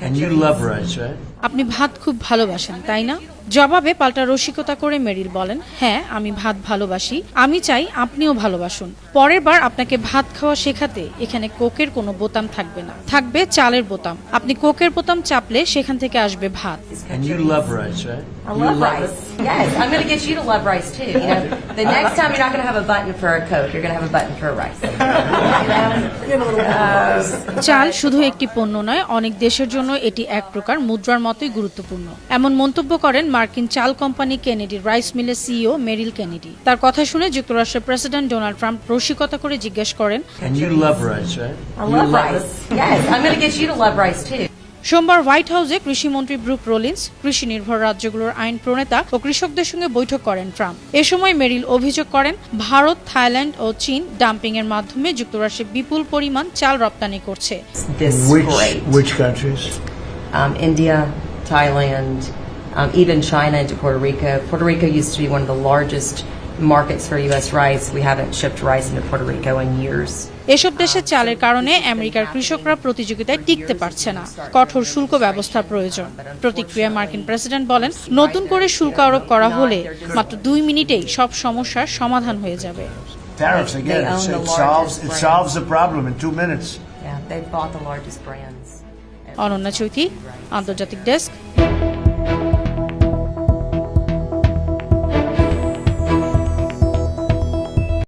And you love rice, right? আপনি ভাত খুব ভালোবাসেন তাই না? জবাবে পাল্টা রসিকতা করে মেরিল বলেন, হ্যাঁ আমি ভাত ভালোবাসি, আমি চাই আপনিও ভালোবাসুন। পরের বার আপনাকে ভাত খাওয়া শেখাতে এখানে কোকের কোনো বোতাম থাকবে না, থাকবে চালের বোতাম। আপনি কোকের বোতাম চাপলে সেখান থেকে আসবে ভাত। And you love rice, right? I love rice. Yes, I'm going to get you to love rice too. You know, the next time you're not going to have a button for a Coke, you're going to have a button for a rice. চাল শুধু একটি পণ্য নয়, অনেক দেশের জন্য এটি এক প্রকার মুদ্রার মতোই গুরুত্বপূর্ণ। এমন মন্তব্য করেন মার্কিন চাল কোম্পানি কেনেডি রাইস মিলের সিইও মেরিল কেনেডি। তার কথা শুনে যুক্তরাষ্ট্রের প্রেসিডেন্ট ডোনাল্ড ট্রাম্প রসিকতা করে জিজ্ঞেস করেন, And you love rice, right? I love rice. Yes, I'm going to get you to love rice too. সোমবার হোয়াইট হাউসে কৃষিমন্ত্রী ব্রুক রোলিন্স, কৃষি নির্ভর রাজ্যগুলোর আইন প্রণেতা ও কৃষকদের সঙ্গে বৈঠক করেন ট্রাম্প। এ সময় মেরিল অভিযোগ করেন ভারত, থাইল্যান্ড ও চীন ডাম্পিং এর মাধ্যমে যুক্তরাষ্ট্রে বিপুল পরিমাণ চাল রপ্তানি করছে। Which countries? India, Thailand, even China into Puerto Rico. Puerto Rico used to be one of the largest markets for U.S. rice. We haven't shipped rice into Puerto Rico in years. এসব দেশের চালের কারণে আমেরিকার কৃষকরা প্রতিযোগিতায় টিকতে পারছে না, কঠোর শুল্ক ব্যবস্থার প্রয়োজন। প্রতিক্রিয়ায় মার্কিন প্রেসিডেন্ট বলেন, নতুন করে শুল্ক আরোপ করা হলে মাত্র 2 মিনিটেই সব সমস্যার সমাধান হয়ে যাবে। Tariffs again. It solves the problem in 2 minutes. Yeah, they've bought the largest brands. Ananya চৈতি, আন্তর্জাতিক ডেস্ক।